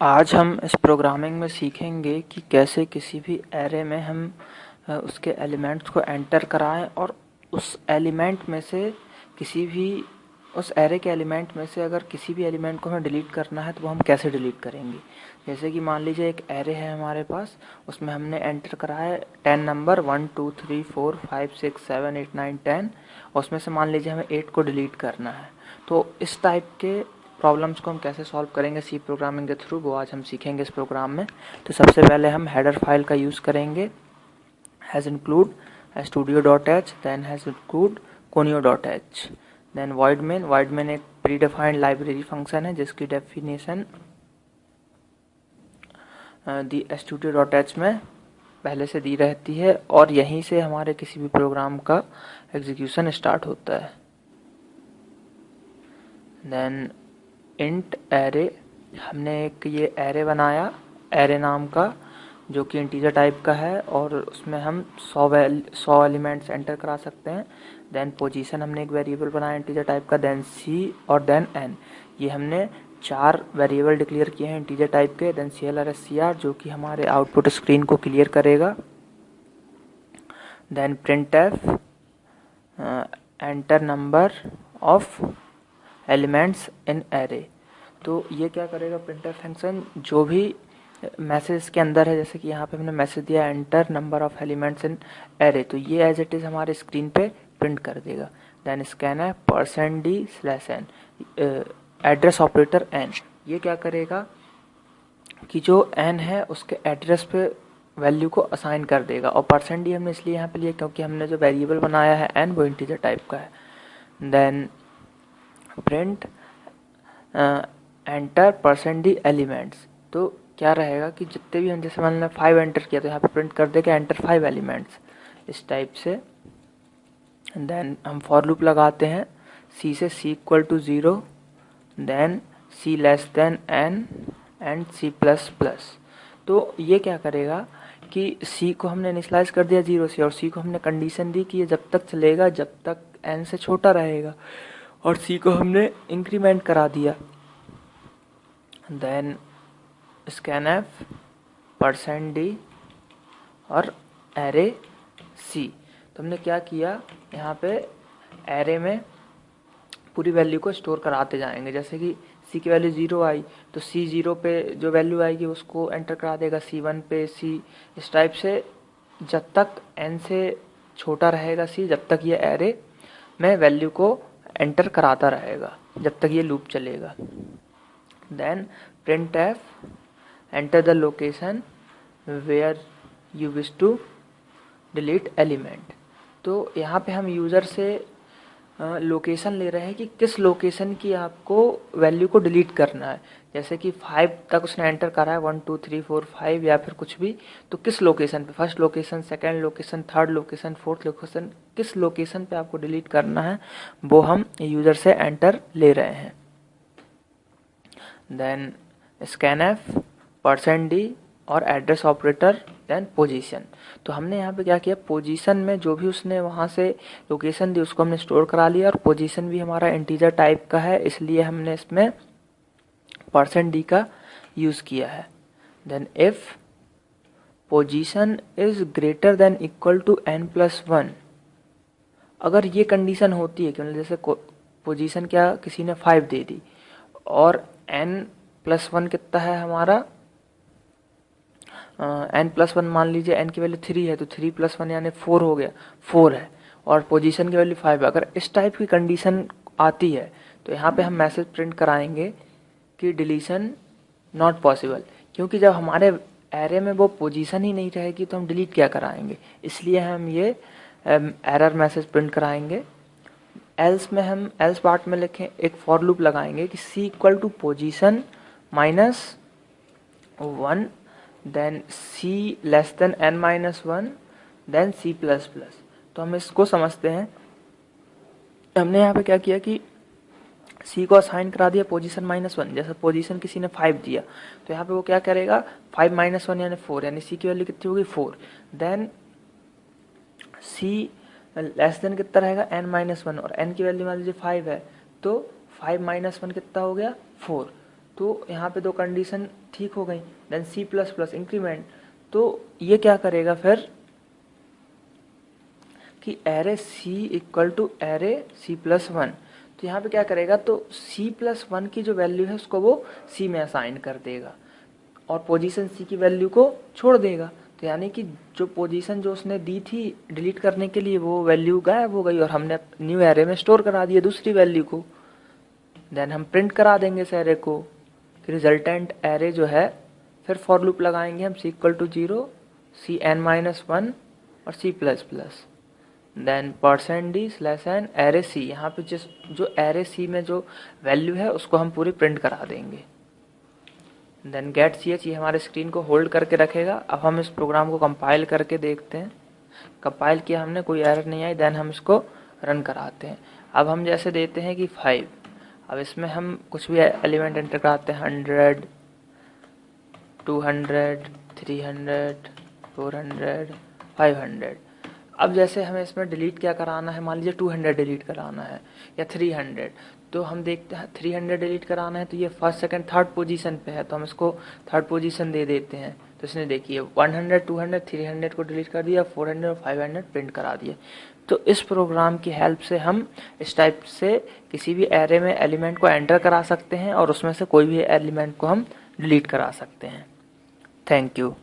आज हम इस प्रोग्रामिंग में सीखेंगे कि कैसे किसी भी एरे में हम उसके एलिमेंट्स को एंटर कराएं और उस एलिमेंट में से किसी भी उस एरे के एलिमेंट में से अगर किसी भी एलिमेंट को हमें डिलीट करना है तो वो हम कैसे डिलीट करेंगे। जैसे कि मान लीजिए एक एरे है हमारे पास, उसमें हमने एंटर करा है 10 नंबर 1 2 3 4 5 6 7 8 9 10 और उसमें से मान लीजिए हमें 8 को डिलीट करना है। तो इस टाइप के प्रॉब्लम्स को हम कैसे सॉल्व करेंगे सी प्रोग्रामिंग के थ्रू, वो आज हम सीखेंगे इस प्रोग्राम में। तो सबसे पहले हम हेडर फाइल का यूज़ करेंगे, hash include studio.h, then hash include conio.h, then void main एक प्री डिफाइंड लाइब्रेरी फंक्शन है जिसकी डेफिनेशन दी studio.h में पहले से दी रहती है और यहीं से हमारे किसी भी प्रोग्राम का एग्जीक्यूशन स्टार्ट होता है। देन इंट एरे, हमने एक ये एरे बनाया एरे नाम का जो कि इंटीजर टाइप का है और उसमें हम 100 एलिमेंट्स एंटर करा सकते हैं। देन पोजीशन हमने एक वेरिएबल बनाया इंटीजर टाइप का, देन सी और देन एन, ये हमने 4 वेरिएबल डिक्लेयर किए हैं इंटीजर टाइप के। देन CLR जो कि हमारे आउटपुट स्क्रीन को क्लियर करेगा। Then printf enter number of elements in array, तो ये क्या करेगा printf फंक्शन, जो भी मैसेज के अंदर है, जैसे कि यहाँ पे हमने मैसेज दिया enter number of elements in array, तो ये एज इट इज़ हमारे स्क्रीन पे प्रिंट कर देगा। Then scan %d/n address operator n, ये क्या करेगा कि जो n है उसके एड्रेस पे वैल्यू को असाइन कर देगा। और %d हमने इसलिए यहाँ पे लिया क्योंकि हमने जो वेरिएबल बनाया है n वो इंटीजर टाइप का है। Then print enter %d elements, तो क्या रहेगा कि जितने भी हम, जैसे मैंने 5 एंटर किया तो यहाँ पे प्रिंट कर देगा एंटर 5 एलिमेंट्स, इस टाइप से। देन हम फॉर लूप लगाते हैं c से c equal to 0, then c less than n and c++। तो ये क्या करेगा कि c को हमने इनिशियलाइज कर दिया 0 से और c को हमने कंडीशन दी कि ये जब तक चलेगा जब तक n से छोटा रहेगा, और c को हमने इंक्रीमेंट करा दिया। देन scanf %d और एरे c, तो हमने क्या किया यहाँ पे एरे में पूरी वैल्यू को स्टोर कराते जाएंगे। जैसे कि c की वैल्यू 0 आई तो c 0 पे जो वैल्यू आएगी उसको एंटर करा देगा, c 1 पे c, इस टाइप से जब तक n से छोटा रहेगा c, जब तक ये एरे में वैल्यू को एंटर कराता रहेगा, जब तक ये लूप चलेगा। Then printf enter the location where you wish to delete element, तो यहाँ पे हम यूज़र से लोकेशन ले रहे हैं कि किस लोकेशन की आपको वैल्यू को डिलीट करना है। जैसे कि 5 तक उसने एंटर करा है, 1 2 3 4 5 या फिर कुछ भी, तो किस लोकेशन पे, first location, second location, third location, fourth location, किस लोकेशन पे आपको डिलीट करना है वो हम यूज़र से एंटर ले रहे हैं। देन scanf %d और एड्रेस ऑपरेटर, देन पोजीशन, तो हमने यहाँ पे क्या किया, पोजीशन में जो भी उसने वहाँ से लोकेशन दी उसको हमने स्टोर करा लिया, और पोजीशन भी हमारा इंटीजर टाइप का है इसलिए हमने इसमें %d का यूज़ किया है। Then if position is greater than equal to n+1, अगर ये कंडीशन होती है कि जैसे पोजीशन क्या किसी ने 5 दे दी और n+1 कितना है हमारा, n+1 मान लीजिए n की वैल्यू 3 है तो 3+1 यानी 4 हो गया, 4 है और पोजीशन की वैल्यू 5 है। अगर इस टाइप की कंडीशन आती है तो यहाँ पे हम मैसेज प्रिंट कराएंगे कि डिलीशन नॉट पॉसिबल, क्योंकि जब हमारे एरे में वो पोजीशन ही नहीं रहेगी तो हम डिलीट क्या कराएंगे, इसलिए हम ये एरर मैसेज प्रिंट कराएंगे। एल्स में हम एल्स पार्ट में लिखें एक फॉर लूप लगाएंगे कि c equal to position -1, then c less than n-1, then c++। तो हम इसको समझते हैं, हमने यहाँ पे क्या किया कि c को असाइन करा दिया पोजीशन -1, जैसे पोजीशन किसी ने 5 दिया तो यहाँ पे वो क्या करेगा 5 - 1 यानी 4, यानी c की वैल्यू कितनी होगी 4। देन c लेस देन कितना रहेगा n-1 और n की वैल्यू मान लीजिए 5 है तो 5 - 1 कितना हो गया 4, तो यहाँ पे दो कंडीशन ठीक हो गई। Then C plus plus increment, तो ये क्या करेगा फिर कि array C equal to array C plus one, तो यहाँ पे क्या करेगा, तो सी प्लस वन की जो वैल्यू है उसको वो सी में असाइन कर देगा और पोजीशन सी की वैल्यू को छोड़ देगा। तो यानी कि जो पोजीशन जो उसने दी थी डिलीट करने के लिए वो वैल्यू गायब हो गई और हमने न्यू एरे में स्टोर करा दिया दूसरी वैल्यू को। देन हम प्रिंट करा देंगे इस एरे को कि रिजल्टेंट एरे जो है, फिर फॉर लूप लगाएंगे हम C equal to 0, C N minus one और C plus plus, then %d slash N array C. यहाँ पे जो एरे सी में जो वैल्यू है उसको हम पूरी प्रिंट करा देंगे। देन गेट सी एच, ये हमारे स्क्रीन को होल्ड करके रखेगा। अब हम इस प्रोग्राम को कंपाइल करके देखते हैं। कंपाइल किया हमने, कोई एरर नहीं आई। देन हम इसको रन कराते हैं। अब हम जैसे देते हैं कि 5, अब इसमें हम कुछ भी एलिमेंट एंटर कराते हैं, 100, 200, 300, 400, 500। अब जैसे हमें इसमें डिलीट क्या कराना है, मान लीजिए 200 डिलीट कराना है या 300, तो हम देखते हैं 300 डिलीट कराना है तो ये फर्स्ट सेकंड थर्ड पोजीशन पे है, तो हम इसको थर्ड पोजीशन दे देते हैं। तो इसने देखिए 100, 200, 300 को डिलीट कर दिया, 400 और 500 प्रिंट करा दिए। तो इस प्रोग्राम की हेल्प से हम इस टाइप से किसी भी एरे में एलिमेंट को एंटर करा सकते हैं और उसमें से कोई भी एलिमेंट को हम डिलीट करा सकते हैं। Thank you.